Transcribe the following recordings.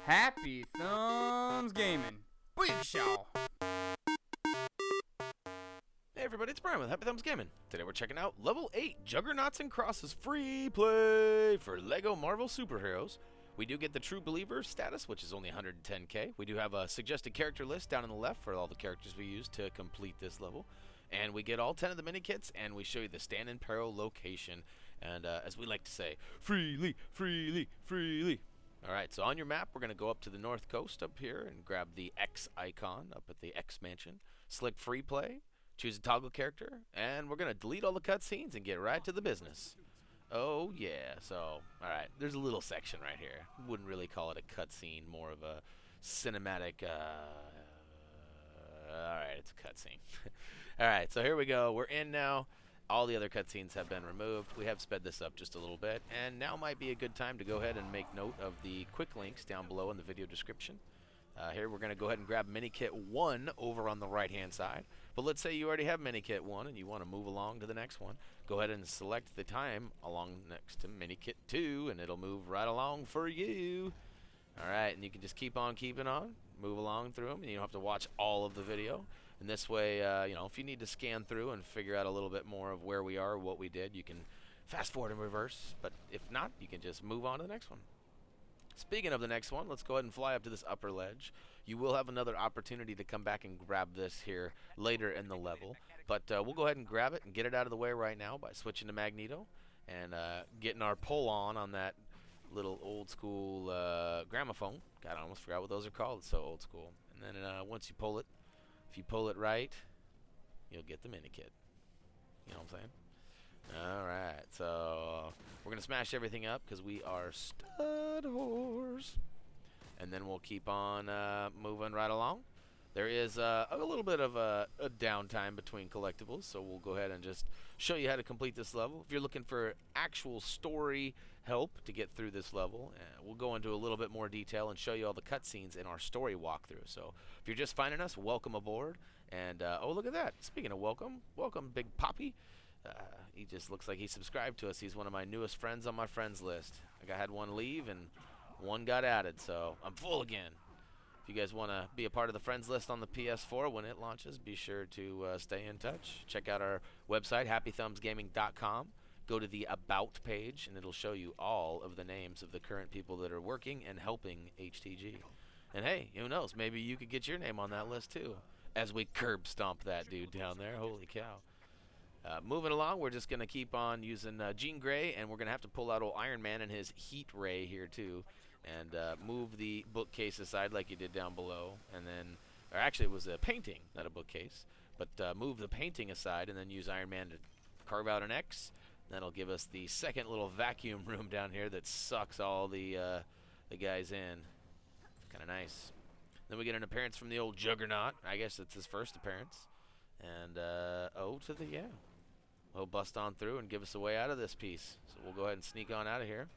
HappyThumbsGaming. Big show. Hey everybody, it's Brian with HappyThumbsGaming. Today we're checking out Level 8 Juggernauts and Crosses free play for LEGO Marvel Superheroes. We do get the True Believer status, which is only 110k. We do have a suggested character list down on the left for all the characters we use to complete this level. And we get all 10 of the Minikits, and we show you the Stand in Peril location. And as we like to say, freely, freely, freely. Alright, so on your map, we're going to go up to the north coast up here and grab the X icon up at the X mansion. Select free play. Choose a toggle character, and we're going to delete all the cutscenes and get right to the business. Oh, yeah. So, alright, there's a little section right here. Wouldn't really call it a cutscene, more of a cinematic, alright, it's a cutscene. Alright, so here we go. We're in now. All the other cutscenes have been removed. We have sped this up just a little bit, and now might be a good time to go ahead and make note of the quick links down below in the video description. Here we're going to go ahead and grab Minikit 1 over on the right-hand side. But let's say you already have Minikit 1 and you want to move along to the next one. Go ahead and select the time along next to Minikit 2, and it'll move right along for you. Alright, and you can just keep on keeping on, move along through them, and you don't have to watch all of the video. And this way, if you need to scan through and figure out a little bit more of where we are, what we did, you can fast forward and reverse. But if not, you can just move on to the next one. Speaking of the next one, let's go ahead and fly up to this upper ledge. You will have another opportunity to come back and grab this here later in the level. But we'll go ahead and grab it and get it out of the way right now by switching to Magneto and getting our pull on that little old school gramophone. God, I almost forgot what those are called. It's so old school. And then once you pull it, if you pull it right, you'll get the Minikit. You know what I'm saying? Alright, so we're going to smash everything up because we are stud whores. And then we'll keep on moving right along. There is a little bit of a downtime between collectibles, so we'll go ahead and just show you how to complete this level. If you're looking for actual story help to get through this level, we'll go into a little bit more detail and show you all the cutscenes in our story walkthrough. So if you're just finding us, welcome aboard. And, oh, look at that. Speaking of welcome, Big Poppy. He just looks like he subscribed to us. He's one of my newest friends on my friends list. I had one leave and one got added, so I'm full again. If you guys want to be a part of the friends list on the PS4 when it launches, be sure to stay in touch. Check out our website, HappyThumbsGaming.com. Go to the About page, and it'll show you all of the names of the current people that are working and helping HTG. And hey, who knows? Maybe you could get your name on that list too, as we curb stomp that dude down there. Holy cow. Moving along, we're just going to keep on using Jean Grey, and we're going to have to pull out old Iron Man and his heat ray here too, and move the bookcase aside like you did down below, and then, or actually it was a painting, not a bookcase, but move the painting aside and then use Iron Man to carve out an X. That'll give us the second little vacuum room down here that sucks all the guys in. It's kind of nice. Then we get an appearance from the old Juggernaut. I guess it's his first appearance. And, he'll bust on through and give us a way out of this piece. So we'll go ahead and sneak on out of here.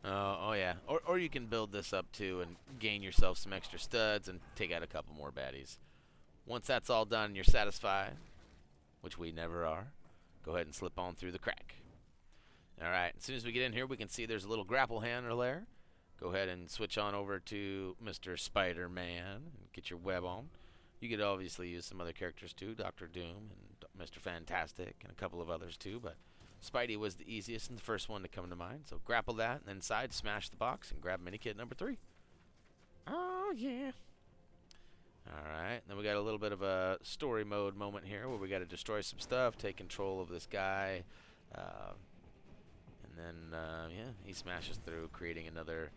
Oh yeah. Or you can build this up too and gain yourself some extra studs and take out a couple more baddies. Once that's all done and you're satisfied, which we never are, go ahead and slip on through the crack. Alright, as soon as we get in here, we can see there's a little grapple handler there. Go ahead and switch on over to Mr. Spider-Man and get your web on. You could obviously use some other characters too, Dr. Doom and Mr. Fantastic and a couple of others too, but Spidey was the easiest and the first one to come to mind. So grapple that, and then inside, smash the box, and grab Minikit number 3. Oh, yeah. Alright, then we got a little bit of a story mode moment here where we got to destroy some stuff, take control of this guy, and then, yeah, he smashes through, creating another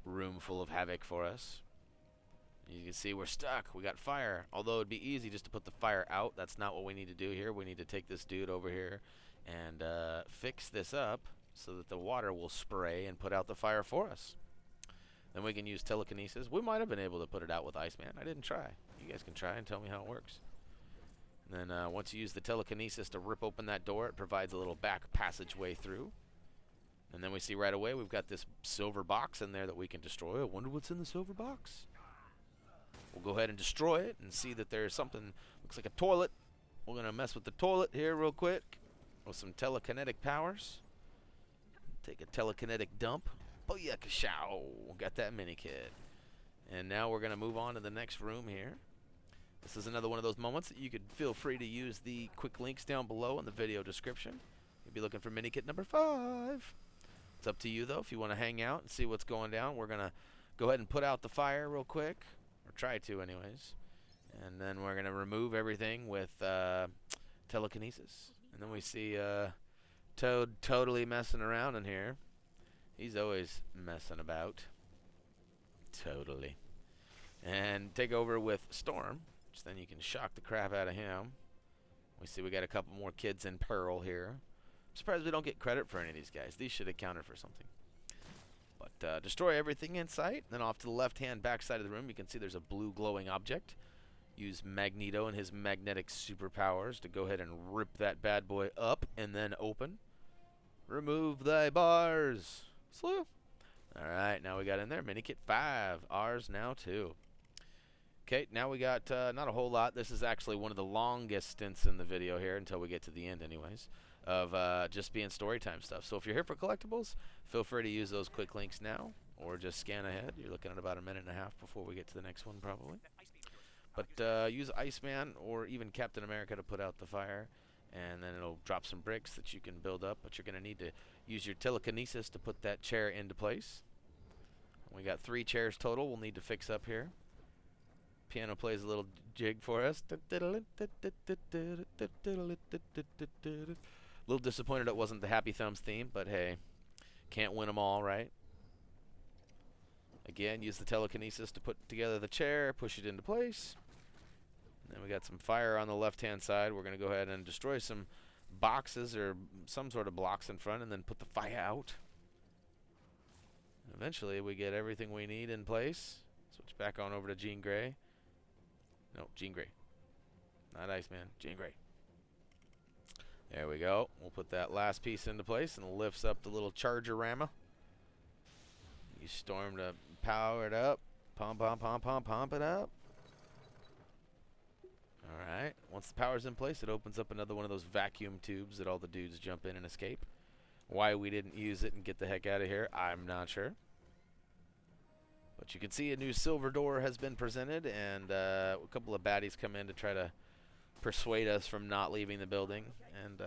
room full of havoc for us. You can see we're stuck. We got fire. Although it'd be easy just to put the fire out. That's not what we need to do here. We need to take this dude over here and fix this up so that the water will spray and put out the fire for us. Then we can use telekinesis. We might have been able to put it out with Iceman. I didn't try. You guys can try and tell me how it works. And then once you use the telekinesis to rip open that door, it provides a little back passageway through. And then we see right away we've got this silver box in there that we can destroy. I wonder what's in the silver box. We'll go ahead and destroy it and see that there's something, looks like a toilet. We're going to mess with the toilet here real quick with some telekinetic powers. Take a telekinetic dump. Booyakashow! Got that Minikit. And now we're going to move on to the next room here. This is another one of those moments that you could feel free to use the quick links down below in the video description. You'll be looking for Minikit number 5. It's up to you, though, if you want to hang out and see what's going down. We're going to go ahead and put out the fire real quick, or try to anyways. And then we're going to remove everything with telekinesis. And then we see Toad totally messing around in here. He's always messing about. Totally. And take over with Storm, which then you can shock the crap out of him. We see we got a couple more kids in Peril here. I'm surprised we don't get credit for any of these guys. These should have counted for something. But destroy everything in sight. Then off to the left-hand back side of the room, you can see there's a blue glowing object. Use Magneto and his magnetic superpowers to go ahead and rip that bad boy up and then open. Remove thy bars. Slew. Alright, now we got in there. Minikit 5. Ours now too. Okay, now we got not a whole lot. This is actually one of the longest stints in the video here until we get to the end anyways, of just being story time stuff. So if you're here for collectibles, feel free to use those quick links now or just scan ahead. You're looking at about a minute and a half before we get to the next one probably. But use Iceman or even Captain America to put out the fire, and then it'll drop some bricks that you can build up, but you're going to need to use your telekinesis to put that chair into place. We got 3 chairs total we'll need to fix up here. Piano plays a little jig for us. A little disappointed it wasn't the Happy Thumbs theme, but hey, can't win them all, right? Again, use the telekinesis to put together the chair, push it into place. And then we got some fire on the left-hand side. We're going to go ahead and destroy some boxes or some sort of blocks in front and then put the fire out. Eventually, we get everything we need in place. Switch back on over to Jean Grey. No, Jean Grey. Not Iceman, Jean Grey. There we go. We'll put that last piece into place and lifts up the little Charger-rama. Use Storm to power it up. Pump it up. Alright. Once the power's in place, it opens up another one of those vacuum tubes that all the dudes jump in and escape. Why we didn't use it and get the heck out of here, I'm not sure. But you can see a new silver door has been presented, and a couple of baddies come in to try to persuade us from not leaving the building. And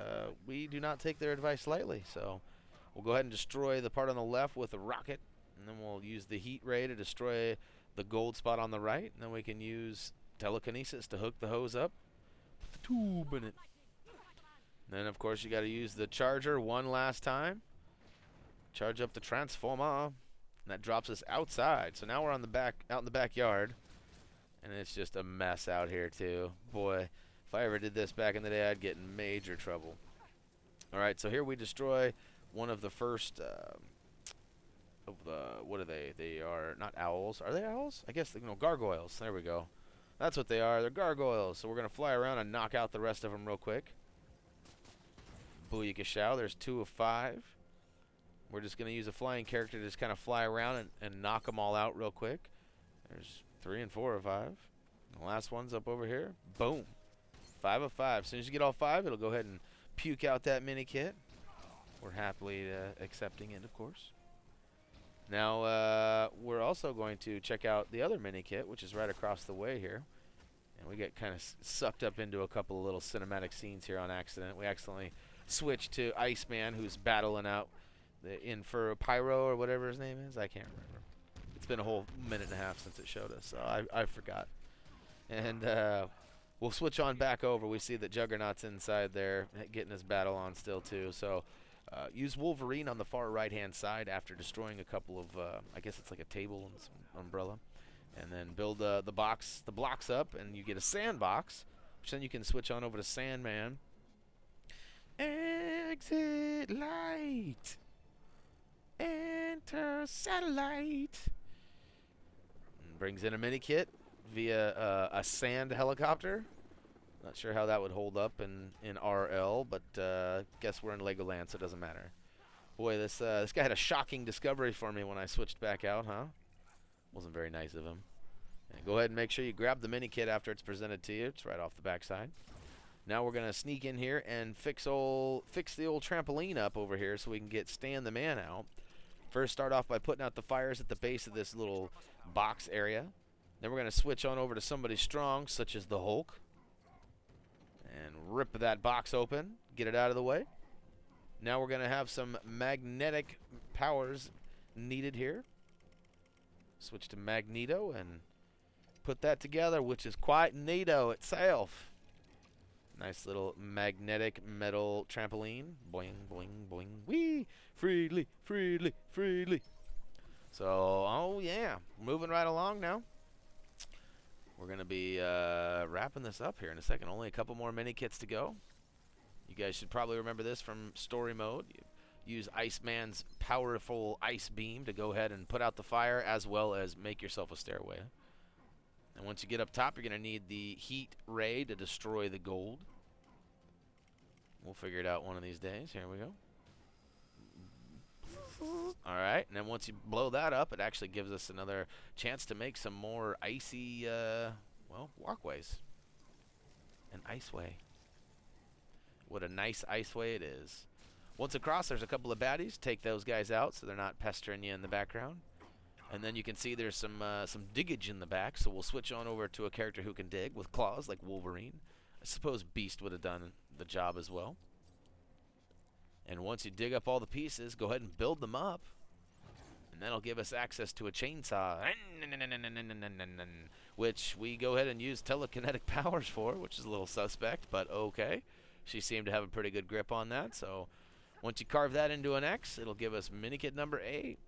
we do not take their advice lightly, so we'll go ahead and destroy the part on the left with a rocket, and then we'll use the heat ray to destroy the gold spot on the right, and then we can use telekinesis to hook the hose up, put the tube in it. And then, of course, you got to use the charger one last time. Charge up the transformer, and that drops us outside. So now we're on the out in the backyard, and it's just a mess out here too. Boy, if I ever did this back in the day, I'd get in major trouble. All right, so here we destroy one of the first of the, what are they? They are not owls. Are they owls? I guess, gargoyles. There we go. That's what they are. They're gargoyles. So we're going to fly around and knock out the rest of them real quick. Booyakashow. There's 2 of 5. We're just going to use a flying character to just kind of fly around and knock them all out real quick. There's 3 and 4 of 5. The last one's up over here. Boom. 5 of 5. As soon as you get all 5, it'll go ahead and puke out that Minikit. We're happily accepting it, of course. Now, we're also going to check out the other Minikit, which is right across the way here. And we get kind of sucked up into a couple of little cinematic scenes here on accident. We accidentally switched to Iceman, who's battling out in for Pyro or whatever his name is. I can't remember. It's been a whole minute and a half since it showed us, so I forgot. And we'll switch on back over. We see that Juggernaut's inside there getting his battle on still, too. So use Wolverine on the far right-hand side after destroying a couple of, I guess it's like a table and some umbrella. And then build the blocks up, and you get a sandbox, which then you can switch on over to Sandman. Exit light. Enter satellite. And brings in a Minikit via a sand helicopter. Not sure how that would hold up in RL, but guess we're in Legoland, so it doesn't matter. Boy, this guy had a shocking discovery for me when I switched back out, huh? Wasn't very nice of him. And go ahead and make sure you grab the Minikit after it's presented to you. It's right off the backside. Now we're gonna sneak in here and fix the old trampoline up over here so we can get Stan the Man out. First, start off by putting out the fires at the base of this little box area. Then we're going to switch on over to somebody strong, such as the Hulk. And rip that box open, get it out of the way. Now we're going to have some magnetic powers needed here. Switch to Magneto and put that together, which is quite neato itself. Nice little magnetic metal trampoline. Boing, boing, boing. Wee! Freely, freely, freely. So, oh yeah, moving right along now. We're going to be wrapping this up here in a second. Only a couple more mini kits to go. You guys should probably remember this from story mode. You use Iceman's powerful ice beam to go ahead and put out the fire, as well as make yourself a stairway. And once you get up top, you're going to need the heat ray to destroy the gold. We'll figure it out one of these days. Here we go. All right, and then once you blow that up, it actually gives us another chance to make some more icy, well, walkways. An iceway. What a nice iceway it is. Once across, there's a couple of baddies. Take those guys out so they're not pestering you in the background. And then you can see there's some diggage in the back, so we'll switch on over to a character who can dig with claws like Wolverine. I suppose Beast would have done the job as well. And once you dig up all the pieces, go ahead and build them up. And that'll give us access to a chainsaw, which we go ahead and use telekinetic powers for, which is a little suspect, but okay. She seemed to have a pretty good grip on that. So once you carve that into an X, it'll give us Minikit number 8.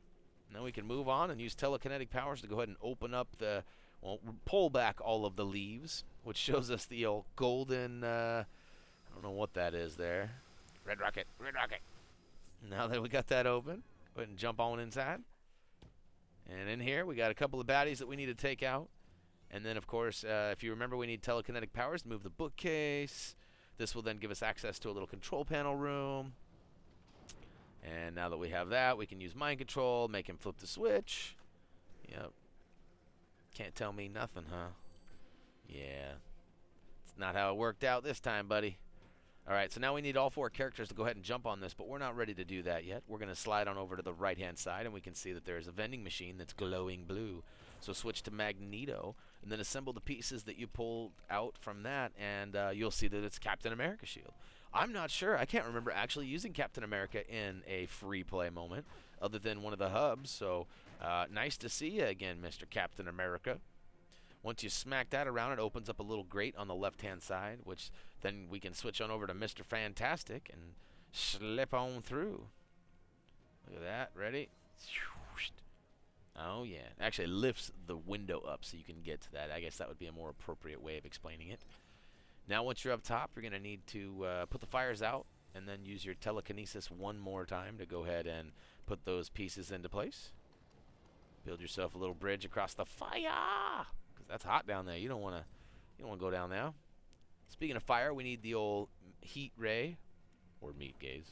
Now we can move on and use telekinetic powers to go ahead and open up the, well, pull back all of the leaves, which shows us the old golden, I don't know what that is there. Red rocket, red rocket. Now that we got that open, go ahead and jump on inside. And in here, we got a couple of baddies that we need to take out. And then, of course, if you remember, we need telekinetic powers to move the bookcase. This will then give us access to a little control panel room. And now that we have that, we can use mind control, make him flip the switch. Yep. Can't tell me nothing, huh? Yeah. It's not how it worked out this time, buddy. All right, so now we need all 4 characters to go ahead and jump on this, but we're not ready to do that yet. We're going to slide on over to the right-hand side, and we can see that there's a vending machine that's glowing blue. So switch to Magneto, and then assemble the pieces that you pulled out from that, and you'll see that it's Captain America shield. I'm not sure. I can't remember actually using Captain America in a free play moment other than one of the hubs. So nice to see you again, Mr. Captain America. Once you smack that around, it opens up a little grate on the left-hand side, which then we can switch on over to Mr. Fantastic and slip on through. Look at that. Ready? Oh, yeah. Actually, it lifts the window up so you can get to that. I guess that would be a more appropriate way of explaining it. Now, once you're up top, you're going to need to put the fires out and then use your telekinesis one more time to go ahead and put those pieces into place. Build yourself a little bridge across the fire, because that's hot down there. You don't want to go down there. Speaking of fire, we need the old heat ray, or meat gaze.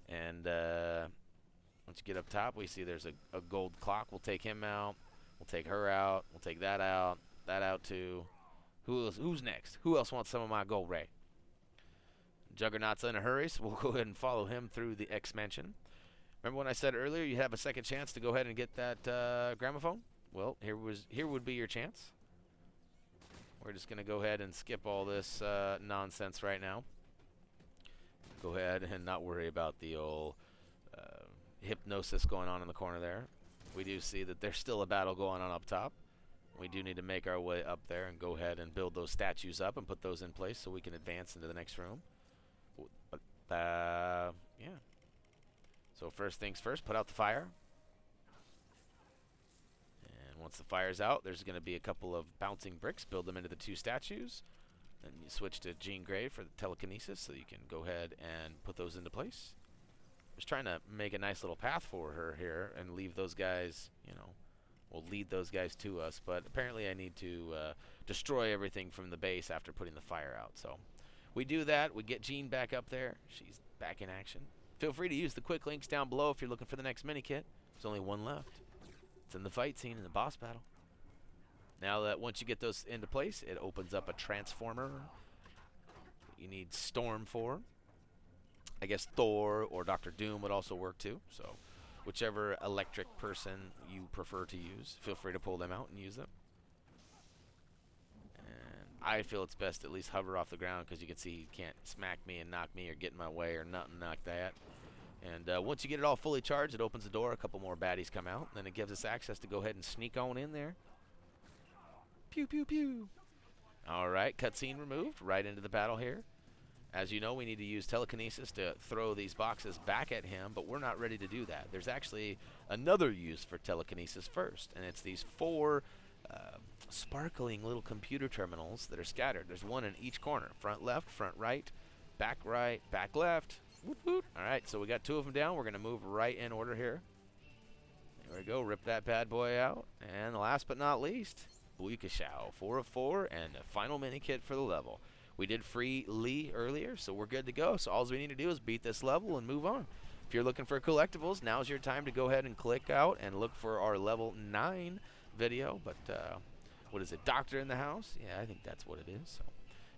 And once you get up top, we see there's a gold clock. We'll take him out. We'll take her out. We'll take that out. That out too. Who's next? Who else wants some of my gold ray? Juggernauts in a hurry, so we'll go ahead and follow him through the X mansion. Remember when I said earlier you have a second chance to go ahead and get that gramophone? Well, here would be your chance. We're just going to go ahead and skip all this nonsense right now. Go ahead and not worry about the old hypnosis going on in the corner there. We do see that there's still a battle going on up top. We do need to make our way up there and go ahead and build those statues up and put those in place so we can advance into the next room. But, yeah. So first things first, put out the fire. And once the fire's out, there's going to be a couple of bouncing bricks. Build them into the 2 statues. Then you switch to Jean Grey for the telekinesis so you can go ahead and put those into place. Just trying to make a nice little path for her here and leave those guys, you know, we'll lead those guys to us. But apparently I need to destroy everything from the base after putting the fire out. So we do that. We get Jean back up there. She's back in action. Feel free to use the quick links down below if you're looking for the next mini kit. There's only one left. It's in the fight scene in the boss battle. Now that once you get those into place, it opens up a transformer. You need Storm for. I guess Thor or Dr. Doom would also work too. So whichever electric person you prefer to use. Feel free to pull them out and use them. And I feel it's best to at least hover off the ground because you can see you can't smack me and knock me or get in my way or nothing like that. And once you get it all fully charged, it opens the door. A couple more baddies come out. And then it gives us access to go ahead and sneak on in there. Pew, pew, pew. All right, cutscene removed. Right into the battle here. As you know, we need to use telekinesis to throw these boxes back at him, but we're not ready to do that. There's actually another use for telekinesis first, and it's these 4 sparkling little computer terminals that are scattered. There's one in each corner. Front left, front right, back left. Woot, woot. All right, so we got 2 of them down. We're going to move right in order here. There we go. Rip that bad boy out. And last but not least, Booyakashow. 4 of 4, and a final Minikit for the level. We did free Lee earlier, so we're good to go. So all we need to do is beat this level and move on. If you're looking for collectibles, now's your time to go ahead and click out and look for our level 9 video. But what is it, Doctor in the House? Yeah, I think that's what it is. So.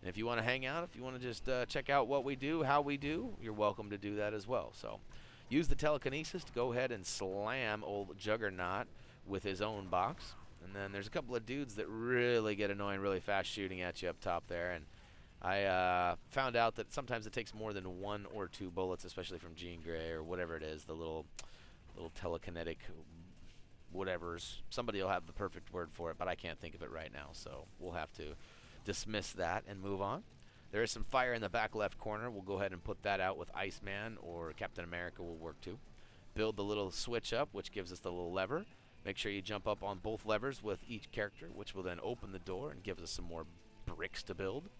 And if you want to hang out, if you want to just check out what we do, how we do, you're welcome to do that as well. So use the telekinesis to go ahead and slam old Juggernaut with his own box. And then there's a couple of dudes that really get annoying really fast shooting at you up top there. And I found out that sometimes it takes more than 1 or 2 bullets, especially from Jean Grey or whatever it is, the little telekinetic whatevers. Somebody will have the perfect word for it, but I can't think of it right now, so we'll have to dismiss that and move on. There is some fire in the back left corner. We'll go ahead and put that out with Iceman, or Captain America will work too. Build the little switch up, which gives us the little lever. Make sure you jump up on both levers with each character, which will then open the door and gives us some more bricks to build.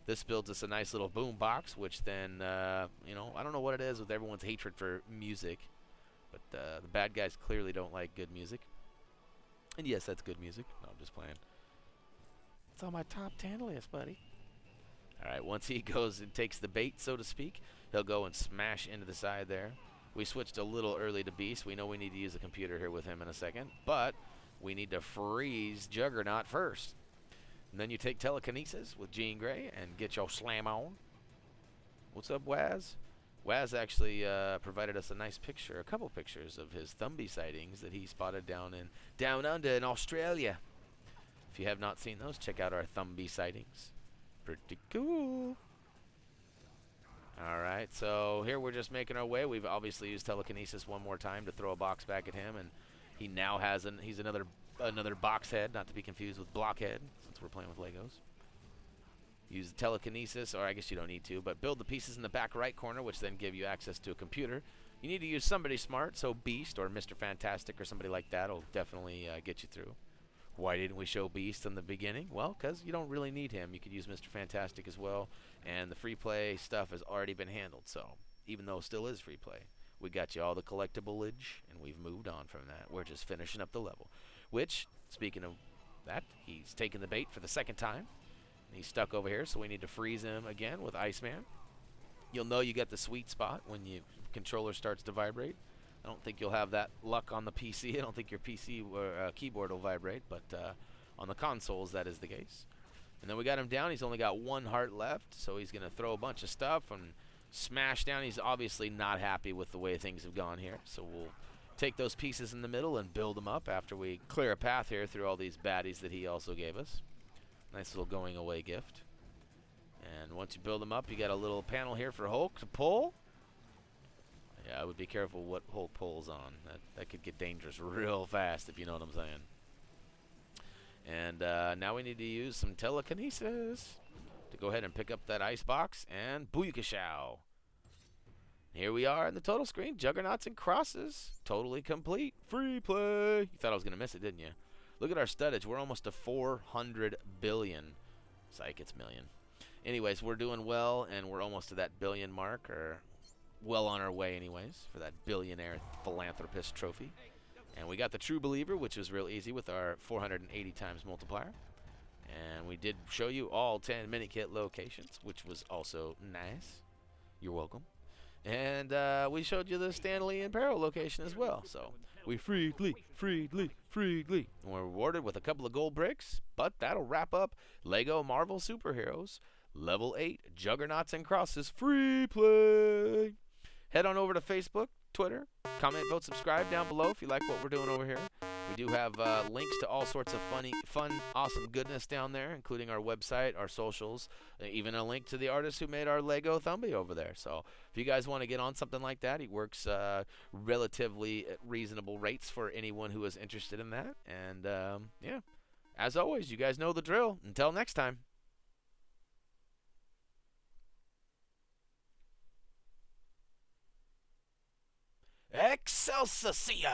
This builds us a nice little boom box, which then, you know, I don't know what it is with everyone's hatred for music, but the bad guys clearly don't like good music. And yes, that's good music. No, I'm just playing. It's on my top 10 list, buddy. All right, once he goes and takes the bait, so to speak, he'll go and smash into the side there. We switched a little early to Beast. We know we need to use the computer here with him in a second, but we need to freeze Juggernaut first. And then you take telekinesis with Jean Grey and get your slam on. What's up, Waz? Waz actually provided us a nice picture, a couple pictures of his Thumbie sightings that he spotted down under in Australia. If you have not seen those, check out our Thumbie sightings. Pretty cool. All right, so here we're just making our way. We've obviously used telekinesis one more time to throw a box back at him, and he now has he's another box head, not to be confused with blockhead, since we're playing with Legos. Use the telekinesis, or I guess you don't need to, but build the pieces in the back right corner, which then give you access to a computer. You need to use somebody smart, so Beast or Mr. Fantastic or somebody like that will definitely get you through. Why didn't we show Beast in the beginning? Well, because you don't really need him. You could use Mr. Fantastic as well, and the free play stuff has already been handled, so even though it still is free play, we got you all the collectible-age, and we've moved on from that. We're just finishing up the level, which, speaking of that, he's taken the bait for the second time. He's stuck over here, so we need to freeze him again with Iceman. You'll know you get the sweet spot when your controller starts to vibrate. I don't think you'll have that luck on the PC. I don't think your PC keyboard will vibrate, but on the consoles, that is the case. And then we got him down. He's only got 1 heart left, so he's going to throw a bunch of stuff and smash down. He's obviously not happy with the way things have gone here, so we'll take those pieces in the middle and build them up after we clear a path here through all these baddies that he also gave us. Nice little going away gift. And once you build them up, you got a little panel here for Hulk to pull. Yeah, I would be careful what Hulk pulls on. That could get dangerous real fast, if you know what I'm saying. And now we need to use some telekinesis to go ahead and pick up that ice box. And booyakashow. Here we are in the total screen. Juggernauts and Crosses. Totally complete. Free play. You thought I was going to miss it, didn't you? Look at our studdage. We're almost to 400 billion. Psych, it's million. Anyways, we're doing well, and we're almost to that billion mark, or well on our way anyways, for that billionaire philanthropist trophy. And we got the True Believer, which was real easy with our 480 times multiplier. And we did show you all 10 Minikit locations, which was also nice. You're welcome. And we showed you the Stanley and Peril location as well. So we freed Lee. And we're rewarded with a couple of gold bricks. But that'll wrap up Lego Marvel Superheroes Level 8 Juggernauts and Crosses free play. Head on over to Facebook. Twitter. Comment, vote, subscribe down below if you like what we're doing over here. We do have links to all sorts of fun, awesome goodness down there, including our website, our socials, even a link to the artist who made our Lego Thumbie over there. So if you guys want to get on something like that, he works relatively at reasonable rates for anyone who is interested in that. And, yeah, as always, you guys know the drill. Until next time. Excelsior!